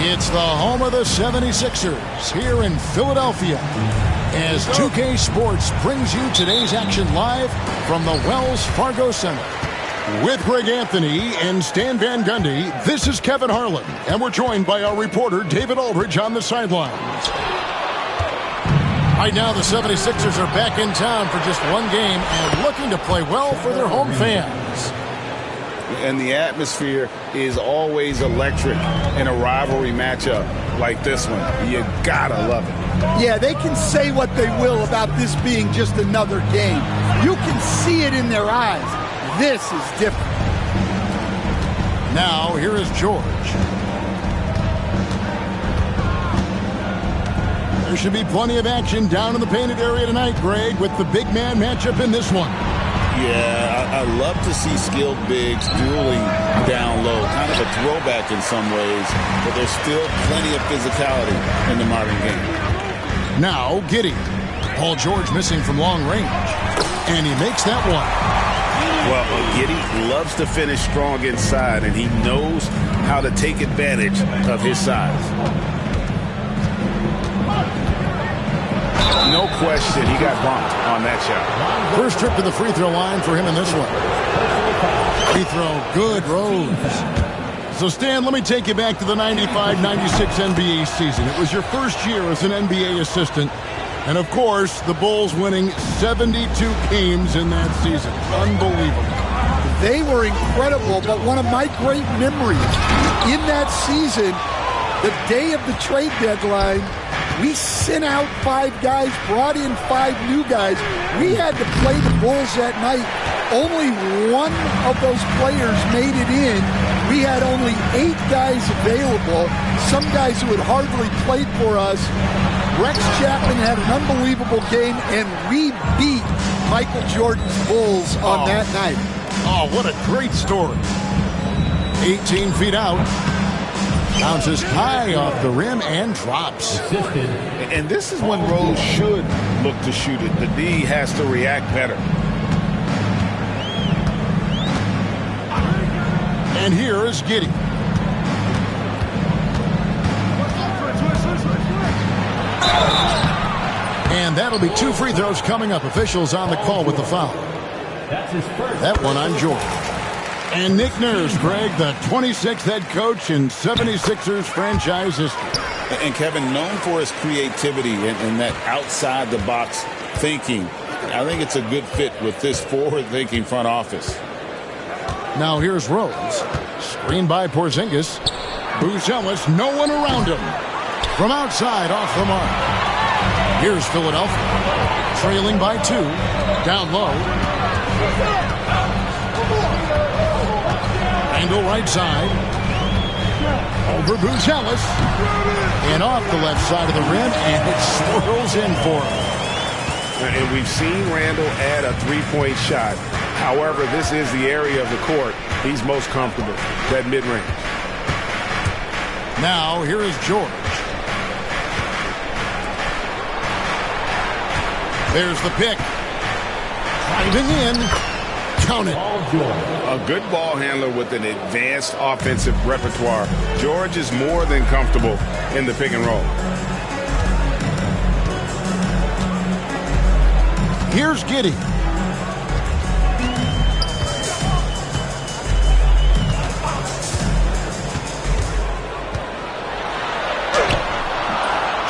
It's the home of the 76ers here in Philadelphia as 2K Sports brings you today's action live from the Wells Fargo Center. With Greg Anthony and Stan Van Gundy, this is Kevin Harlan, and we're joined by our reporter David Aldridge on the sidelines. Right now, the 76ers are back in town for just one game and looking to play well for their home fans. And the atmosphere is always electric in a rivalry matchup like this one. You gotta love it. Yeah, they can say what they will about this being just another game. You can see it in their eyes. This is different. Now, here is George. There should be plenty of action down in the painted area tonight, Greg, with the big man matchup in this one. Yeah, I love to see skilled bigs dueling down low. Kind of a throwback in some ways, but there's still plenty of physicality in the modern game. Now, Giddey. Paul George missing from long range. And he makes that one. Well, Giddey loves to finish strong inside, and he knows how to take advantage of his size. No question, he got bumped on that shot. First trip to the free throw line for him in this one. Free throw, good, Rose. So, Stan, let me take you back to the 95-96 NBA season. It was your first year as an NBA assistant. And, of course, the Bulls winning 72 games in that season. Unbelievable. They were incredible, but one of my great memories in that season, the day of the trade deadline, we sent out 5 guys, brought in 5 new guys. We had to play the Bulls that night. Only one of those players made it in. We had only 8 guys available, some guys who had hardly played for us. Rex Chapman had an unbelievable game, and we beat Michael Jordan's Bulls on that night. Oh, what a great story. 18 feet out. Bounces high off the rim and drops. And this is when Rose should look to shoot it. The D has to react better. And here is Giddey. And that'll be 2 free throws coming up. Officials on the call with the foul. That one on George. And Nick Nurse, Greg, the 26th head coach in 76ers franchise history. And Kevin, known for his creativity and that outside-the-box thinking, I think it's a good fit with this forward-thinking front office. Now here's Rose. Screened by Porzingis. Buzelis, no one around him. From outside, off the mark. Here's Philadelphia. Trailing by 2. Down low. Angle right side. Over Buzelis. And off the left side of the rim, and it swirls in for him. And we've seen Randall add a three-point shot. However, this is the area of the court he's most comfortable, that mid-range. Now, here is George. There's the pick. Driving in. Count it. A good ball handler with an advanced offensive repertoire. George is more than comfortable in the pick and roll. Here's Giddey.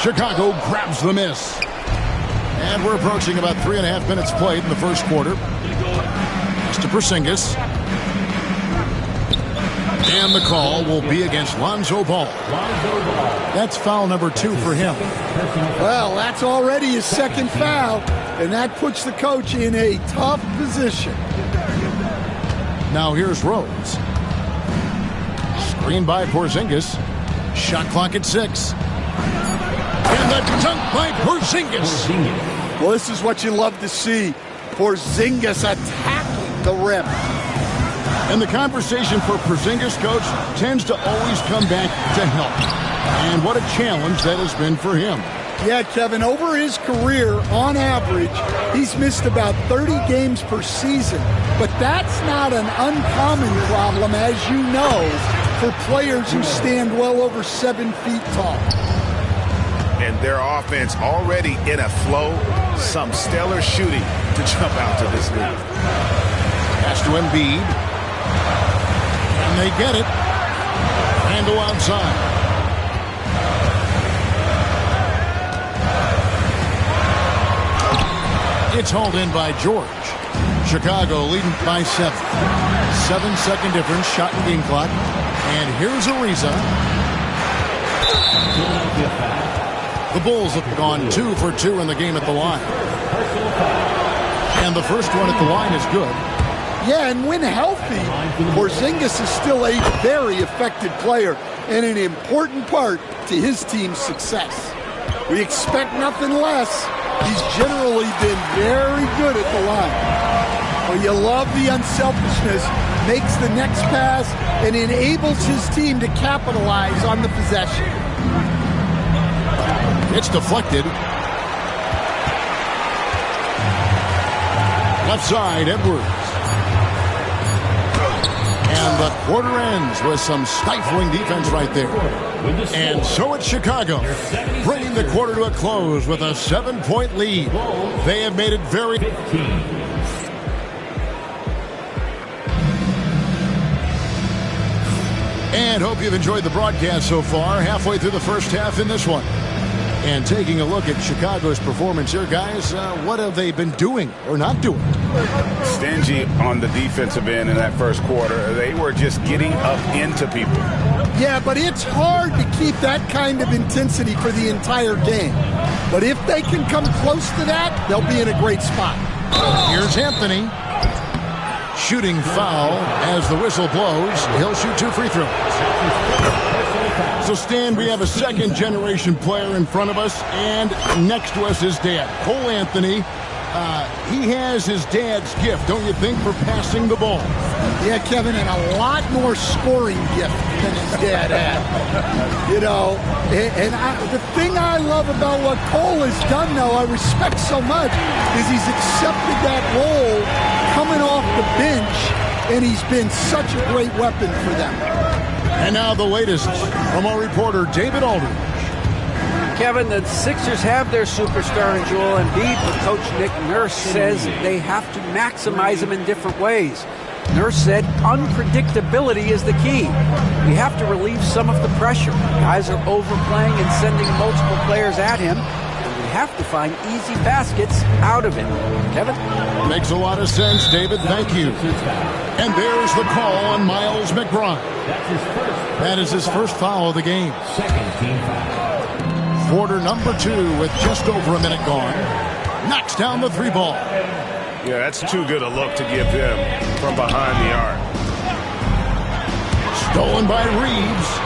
Chicago grabs the miss. And we're approaching about 3.5 minutes played in the first quarter. To Porzingis. And the call will be against Lonzo Ball. That's foul number 2 for him. Well, that's already his second foul, and that puts the coach in a tough position. Now here's Rose. Screened by Porzingis. Shot clock at 6. And the dunk by Porzingis. Well, this is what you love to see. Porzingis attacking the rim. And the conversation for Porzingis, coach, tends to always come back to help. And what a challenge that has been for him. Yeah, Kevin, over his career, on average, he's missed about 30 games per season. But that's not an uncommon problem, as you know, for players who stand well over 7 feet tall. And their offense already in a flow. Some stellar shooting to jump out to this lead. Pass to Embiid. And they get it. Handle outside. It's hauled in by George. Chicago leading by 7. 7-second difference, shot and game clock. And here's Ariza. The Bulls have gone 2 for 2 in the game at the line. And the first one at the line is good. Yeah, and when healthy, Porzingis is still a very effective player and an important part to his team's success. We expect nothing less. He's generally been very good at the line. Well, you love the unselfishness, makes the next pass, and enables his team to capitalize on the possession. It's deflected. Left side, Edwards. And the quarter ends with some stifling defense right there. And so it's Chicago, bringing the quarter to a close with a 7-point lead. They have made it very... And hope you've enjoyed the broadcast so far. Halfway through the first half in this one. And taking a look at Chicago's performance here, guys, what have they been doing or not doing? Stingy on the defensive end in that first quarter. They were just getting up into people. Yeah, but it's hard to keep that kind of intensity for the entire game. But if they can come close to that, they'll be in a great spot. Here's Anthony. Shooting foul as the whistle blows. He'll shoot 2 free throws. So, Stan, we have a second-generation player in front of us, and next to us is Dad. Cole Anthony, he has his dad's gift, don't you think, for passing the ball? Yeah, Kevin, and a lot more scoring gift than his dad had. You know, and the thing I love about what Cole has done, though, I respect so much, is he's accepted that role coming off the bench, and he's been such a great weapon for them. And now the latest from our reporter, David Aldridge. Kevin, the Sixers have their superstar in Joel Embiid, but Coach Nick Nurse says they have to maximize him in different ways. Nurse said unpredictability is the key. We have to relieve some of the pressure. Guys are overplaying and sending multiple players at him. We have to find easy baskets out of him. Kevin? Makes a lot of sense, David. Thank you. And there's the call on Miles McBride. That is his first foul of the game. Second team foul. Quarter number 2 with just over a minute gone. Knocks down the 3 ball. Yeah, that's too good a look to give them from behind the arc. Stolen by Reeves.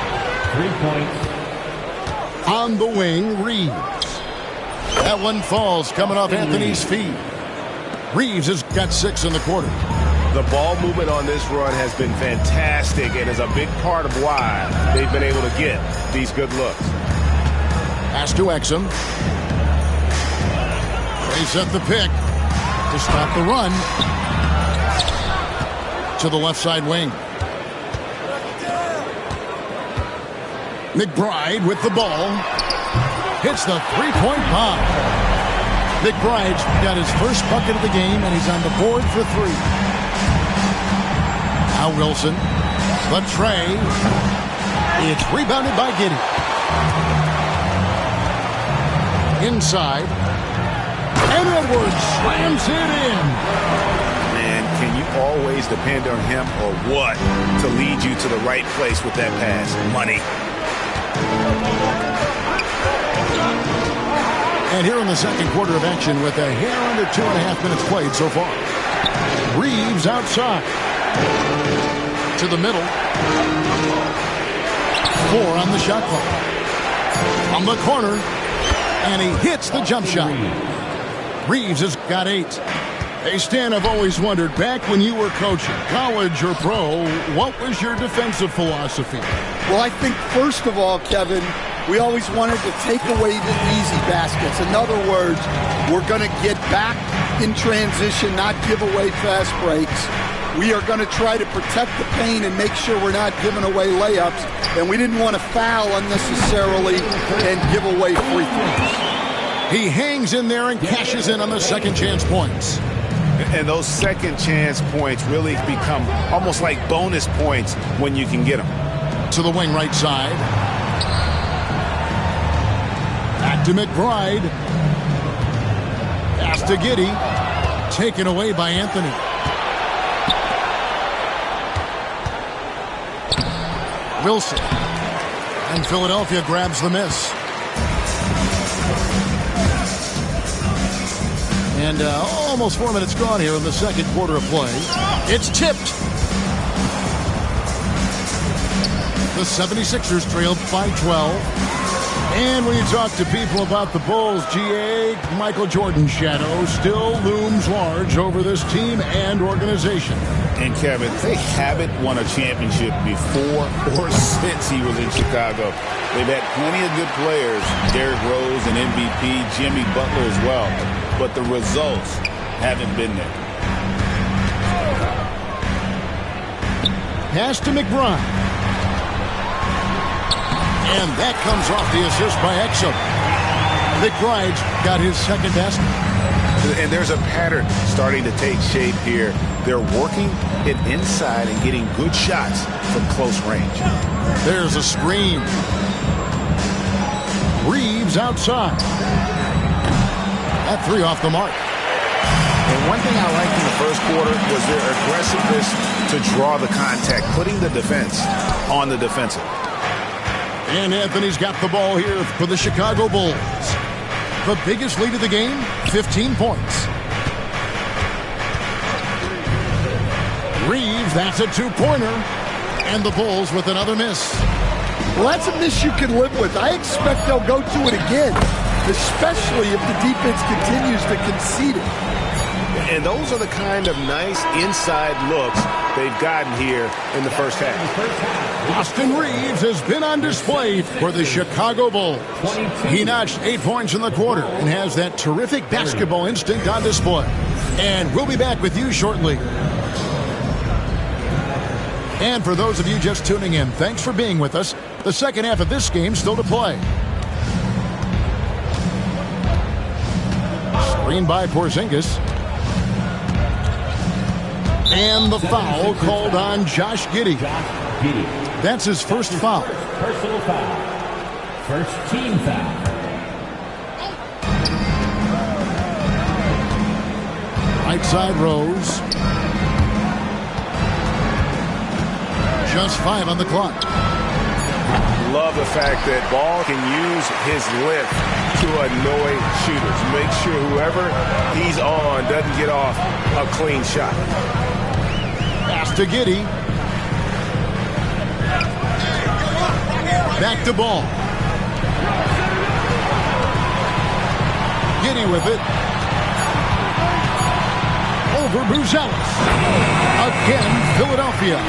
3 points. On the wing, Reeves. That one falls coming off Anthony's feet. Reeves has got 6 in the quarter. The ball movement on this run has been fantastic and is a big part of why they've been able to get these good looks. Pass to Exum. They set the pick to stop the run to the left side wing. McBride with the ball. Hits the three-point bomb. McBride's got his first bucket of the game, and he's on the board for 3. Now Wilson. The tray. It's rebounded by Giddey. Inside. And Edwards slams it in. Man, can you always depend on him or what to lead you to the right place with that pass? Money. And here in the second quarter of action with a hair under 2.5 minutes played so far. Reeves outside. To the middle. 4 on the shot clock. From the corner. And he hits the jump shot. Reeves has got 8. Hey, Stan, I've always wondered, back when you were coaching, college or pro, what was your defensive philosophy? Well, I think, first of all, Kevin, we always wanted to take away the easy baskets. In other words, we're going to get back in transition, not give away fast breaks. we are going to try to protect the paint and make sure we're not giving away layups, and we didn't want to foul unnecessarily and give away free throws. He hangs in there and cashes in on the second chance points. And those second chance points really become almost like bonus points when you can get them. To the wing right side. Back to McBride. Pass to Giddey. Taken away by Anthony. Wilson. And Philadelphia grabs the miss. And almost 4 minutes gone here in the second quarter of play. It's tipped. The 76ers trailed by 12. And when you talk to people about the Bulls, GA, Michael Jordan's shadow still looms large over this team and organization. And Kevin, they haven't won a championship before or since he was in Chicago. They've had plenty of good players, Derrick Rose and MVP, Jimmy Butler as well. But the results haven't been there. Pass to McBride. And that comes off the assist by Exum. McBride's got his second basket. And there's a pattern starting to take shape here. They're working it inside and getting good shots from close range. There's a screen. Reeves outside. That three off the mark. And one thing I liked in the first quarter was their aggressiveness to draw the contact, putting the defense on the defensive. And Anthony's got the ball here for the Chicago Bulls. The biggest lead of the game, 15 points. Reeves, that's a two-pointer. And the Bulls with another miss. Well, that's a miss you can live with. I expect they'll go to it again, especially if the defense continues to concede it. And those are the kind of nice inside looks they've gotten here in the first half. Austin Reeves has been on display for the Chicago Bulls. He notched 8 points in the quarter and has that terrific basketball instinct on display. And we'll be back with you shortly. And for those of you just tuning in, thanks for being with us. The second half of this game still to play. Screen by Porzingis. And the foul called on Josh Giddey. That's his first foul. Personal foul. First team foul. Right side Rose. Just 5 on the clock. Love the fact that Ball can use his lift to annoy shooters. Make sure whoever he's on doesn't get off a clean shot. Pass to Giddey. Back to Ball. Giddey with it. Over Buzelis. Again, Philadelphia.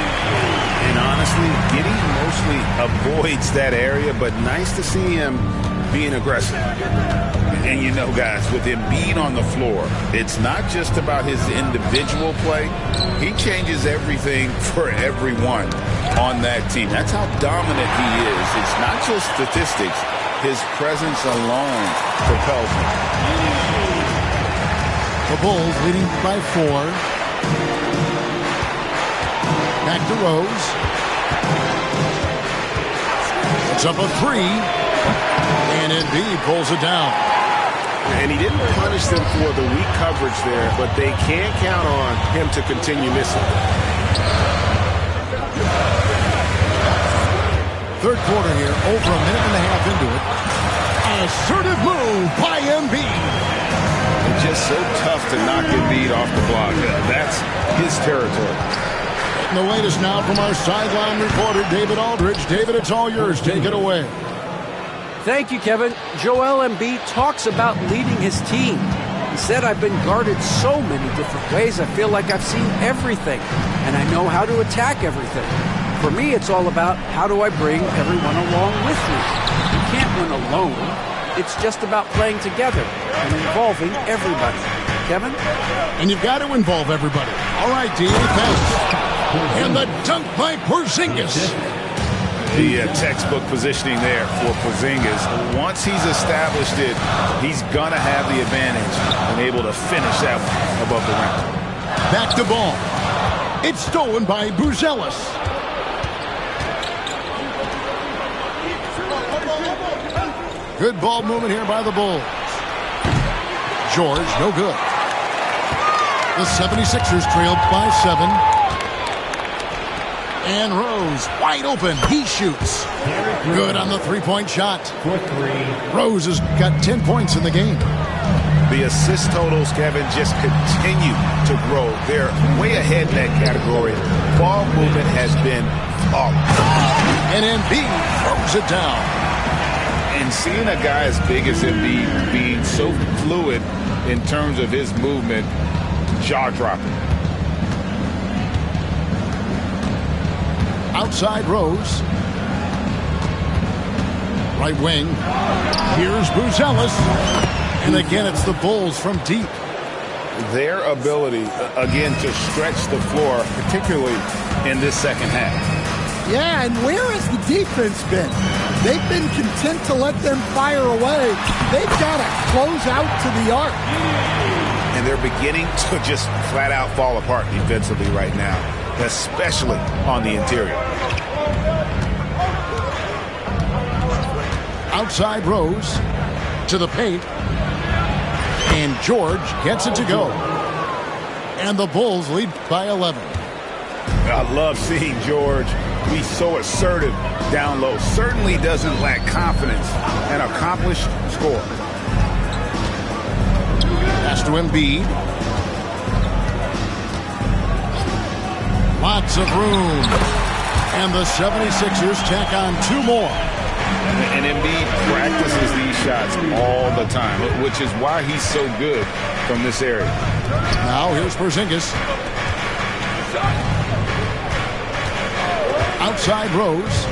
And honestly, Giddey mostly avoids that area, but nice to see him being aggressive. And you know, guys, with Embiid on the floor, it's not just about his individual play. He changes everything for everyone on that team. That's how dominant he is. It's not just statistics. His presence alone propels him. The Bulls leading by 4. Back to Rose. It's up a 3. And Embiid pulls it down. And he didn't punish them for the weak coverage there, but they can't count on him to continue missing. Third quarter here, over a minute and a half into it. An assertive move by Embiid. It's just so tough to knock Embiid off the block. That's his territory. And the latest now from our sideline reporter, David Aldridge. David, it's all yours. Take it away. Thank you, Kevin. Joel Embiid talks about leading his team. He said, I've been guarded so many different ways. I feel like I've seen everything, and I know how to attack everything. For me, it's all about how do I bring everyone along with me. You can't win alone. It's just about playing together and involving everybody. Kevin? And you've got to involve everybody. All right, D, thanks. And the dunk by Porzingis. The textbook positioning there for Porzingis. Once he's established it, he's going to have the advantage and able to finish that one above the rim. Back to ball. It's stolen by Buzelis. Good ball movement here by the Bulls. George, no good. The 76ers trailed by 7. And Rose, wide open. He shoots. Good on the three-point shot. Rose has got 10 points in the game. The assist totals, Kevin, just continue to grow. They're way ahead in that category. Ball movement has been flawless. And Embiid throws it down. And seeing a guy as big as Embiid being so fluid in terms of his movement, jaw-dropping. Outside Rose. Right wing. Here's Buzelis. And again, it's the Bulls from deep. Their ability, again, to stretch the floor, particularly in this second half. Yeah, and where has the defense been? They've been content to let them fire away. They've got to close out to the arc. And they're beginning to just flat out fall apart defensively right now, especially on the interior. Outside Rose to the paint. And George gets it to go. And the Bulls lead by 11. I love seeing George be so assertive down low. Certainly doesn't lack confidence. An accomplished scorer. Pass to Embiid. Lots of room. And the 76ers tack on 2 more. And Embiid practices these shots all the time, which is why he's so good from this area. Now here's Porzingis. Outside Rose.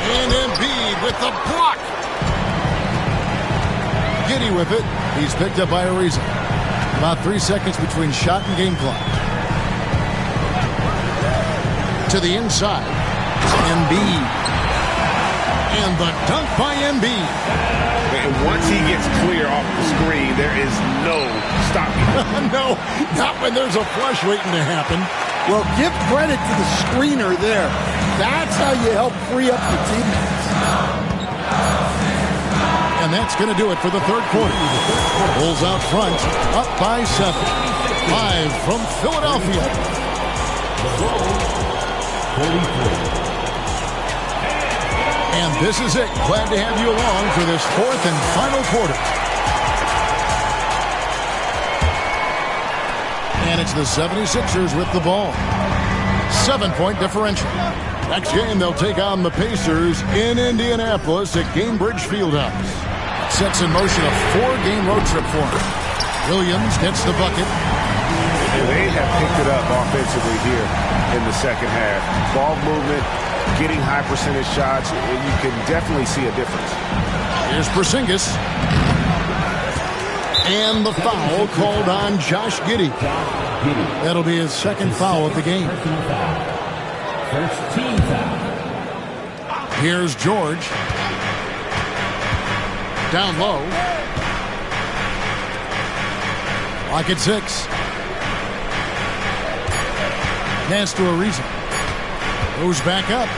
And Embiid with the block. Giddy with it. He's picked up by Ariza. About 3 seconds between shot and game clock. To the inside. Embiid. And the dunk by Embiid. And once he gets clear off the screen, there is no stopping him. No, not when there's a flush waiting to happen. Well, give credit to the screener there. That's how you help free up your teammates. And that's going to do it for the third quarter. Bulls out front, up by 7. Live from Philadelphia. And this is it. Glad to have you along for this fourth and final quarter. And it's the 76ers with the ball. 7-point differential. Next game, they'll take on the Pacers in Indianapolis at Gainbridge Fieldhouse. Sets in motion a 4-game road trip for him. Williams gets the bucket. They have picked it up offensively here in the second half. Ball movement, getting high percentage shots, and you can definitely see a difference. Here's Porzingis. And the foul called on Josh Giddey. That'll be his second foul of the game. First team foul. Here's George. Down low. Lock at 6. Pass to Ariza. Goes back up.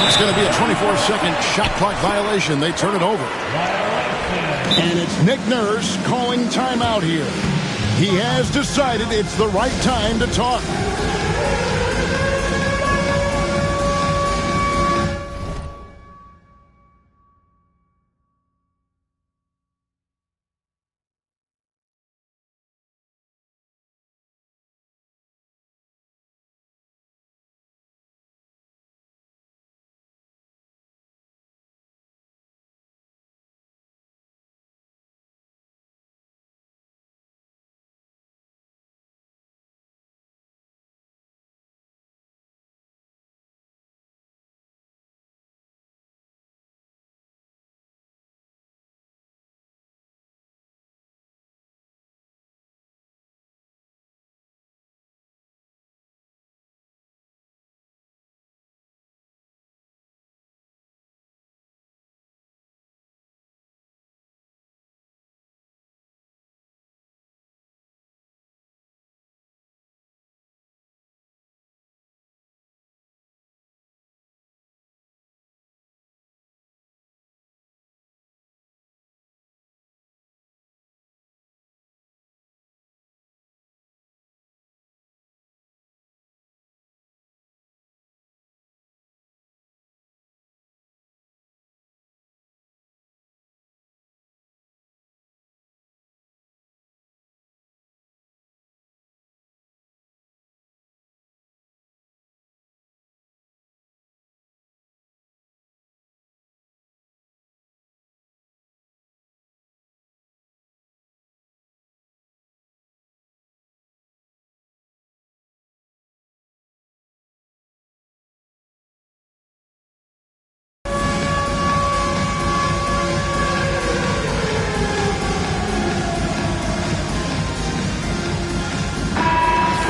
It's going to be a 24-second shot clock violation. They turn it over. And it's Nick Nurse calling timeout here. He has decided it's the right time to talk.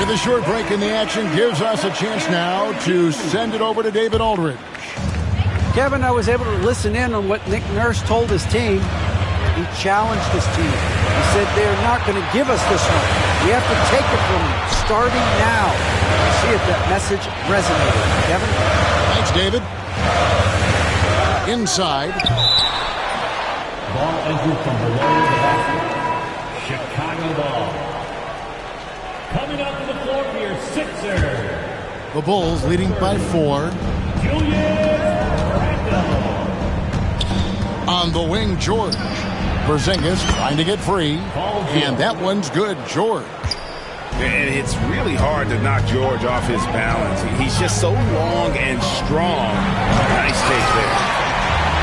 And the short break in the action gives us a chance now to send it over to David Aldridge. Kevin, I was able to listen in on what Nick Nurse told his team. He challenged his team. He said they're not going to give us this one. We have to take it from them, starting now. You see if that message resonated. Kevin? Thanks, David. Inside. Ball entered from below the basket. Chicago ball. Coming up to the floor for your Sixers. The Bulls leading by 4. Julius Randle. On the wing, George. Porzingis trying to get free. And that one's good, George. And it's really hard to knock George off his balance. He's just so long and strong. Nice take there.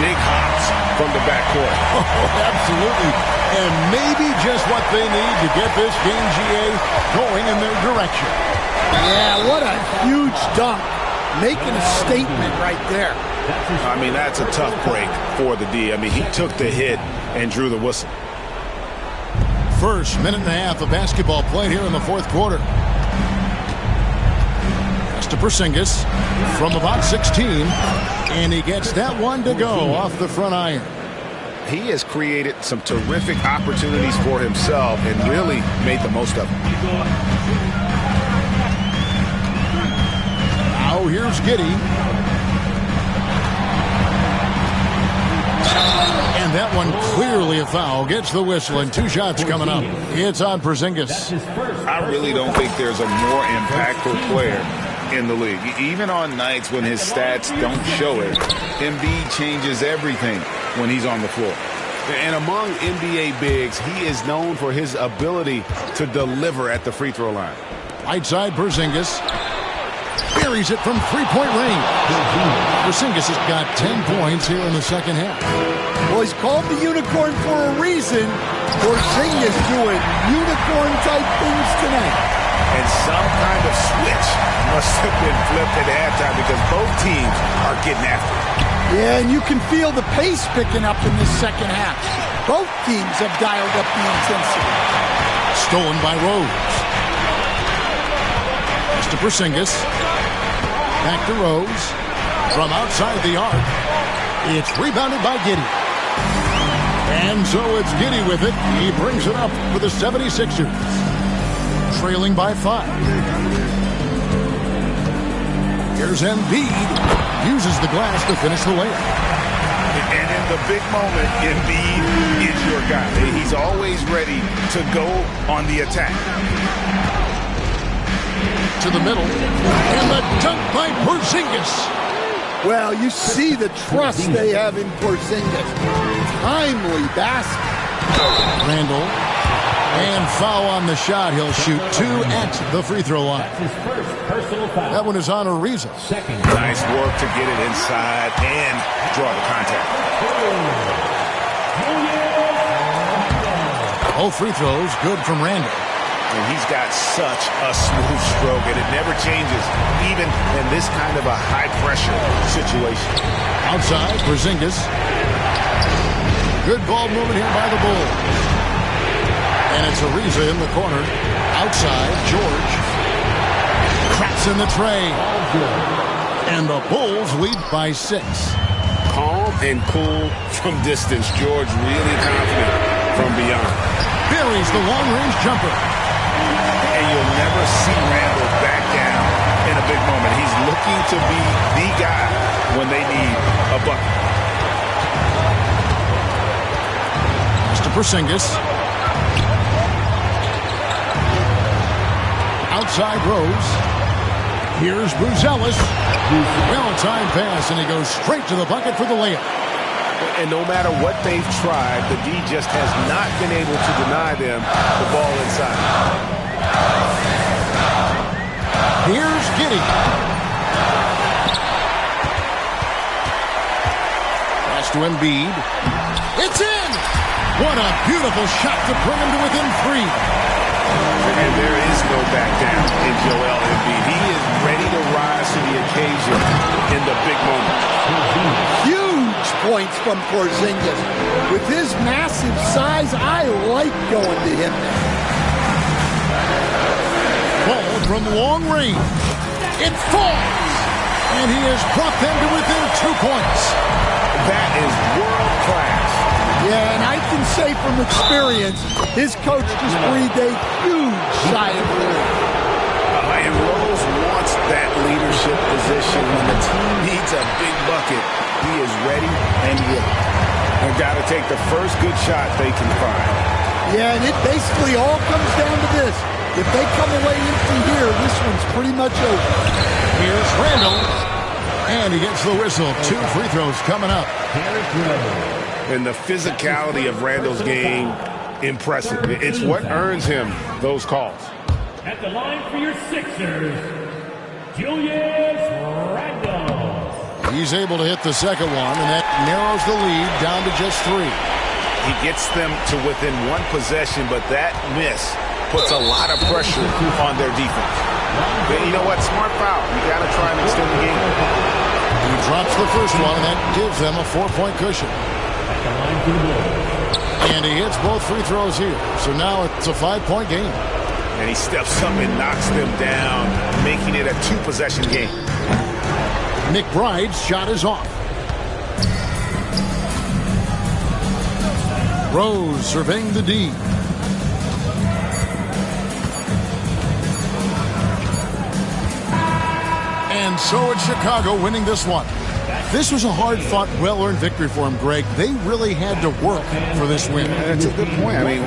Big hops from the backcourt. Oh, absolutely. And maybe just what they need to get this game, GA, going in their direction. Yeah, what a huge dunk. Making a statement right there. I mean, that's a tough break for the D. I mean, he took the hit and drew the whistle. First minute and a half of basketball played here in the fourth quarter. Pass to Porzingis from about 16. And he gets that one to go off the front iron. He has created some terrific opportunities for himself and really made the most of them. Now here's Giddey. And that one clearly a foul. Gets the whistle and 2 shots coming up. It's on Porzingis. I really don't think there's a more impactful player in the league. Even on nights when his stats don't show it, Embiid changes everything when he's on the floor. And among NBA bigs, he is known for his ability to deliver at the free throw line. Right side, Porzingis. Buries it from three-point range. Porzingis has got 10 points here in the second half. Well, he's called the unicorn for a reason. Porzingis doing unicorn-type things tonight. And some kind of switch must have been flipped at halftime because both teams are getting after it. Yeah, and you can feel the pace picking up in this second half. Both teams have dialed up the intensity. Stolen by Rose. Pass to Porzingis. Back to Rose. From outside the arc. It's rebounded by Giddey. And so it's Giddey with it. He brings it up for the 76ers. Trailing by 5. Here's Embiid. Uses the glass to finish the layup. And in the big moment, Embiid is your guy. He's always ready to go on the attack. To the middle. And the dunk by Porzingis. Well, you see the trust they have in Porzingis. Timely basket. Randall. And foul on the shot. He'll shoot 2 at the free throw line. His first personal foul. That one is on Ariza. Second. Nice work to get it inside and draw the contact. Both free throws good from Randall. And he's got such a smooth stroke, and it never changes, even in this kind of a high-pressure situation. Outside, Porzingis. Good ball movement here by the Bulls. And it's Ariza in the corner. Outside, George. Cracks in the tray. And the Bulls lead by 6. Calm and cool from distance. George really confident from beyond. Buries the long-range jumper. And you'll never see Randall back down in a big moment. He's looking to be the guy when they need a bucket. Mr. Porzingis. Outside Rose. Here's Buzelis. Well-timed pass, and he goes straight to the bucket for the layup. And no matter what they've tried, the D just has not been able to deny them the ball inside. Here's Giddey. Pass to Embiid. It's in! What a beautiful shot to bring him to within 3. And there is no back down in Joel Embiid. He is ready to rise to the occasion in the big moment. Huge points from Porzingis. With his massive size, I like going to him. Ball from long range. It falls. And he has brought them to within 2 points. That is world class. Yeah, and I can say from experience, his coach just breathed a huge sigh of relief. And Rose wants that leadership position. When the team needs a big bucket, he is ready and willing. They've got to take the first good shot they can find. Yeah, and it basically all comes down to this. If they come away empty here, this one's pretty much over. Here's Randall. And he gets the whistle. 2 free throws coming up. And the physicality of Randall's game, impressive. It's what earns him those calls. At the line for your Sixers, Julius Randle. He's able to hit the second one, and that narrows the lead down to just 3. He gets them to within 1 possession, but that miss puts a lot of pressure on their defense. But you know what? Smart foul. You got to try and extend the game. He drops the first one, and that gives them a 4-point cushion. And he hits both free throws here. So now it's a 5-point game. And he steps up and knocks them down, making it a 2-possession game. McBride's shot is off. Rose surveying the D. And so it's Chicago winning this one. This was a hard-fought, well-earned victory for him, Greg. They really had to work for this win. That's a good point. I mean,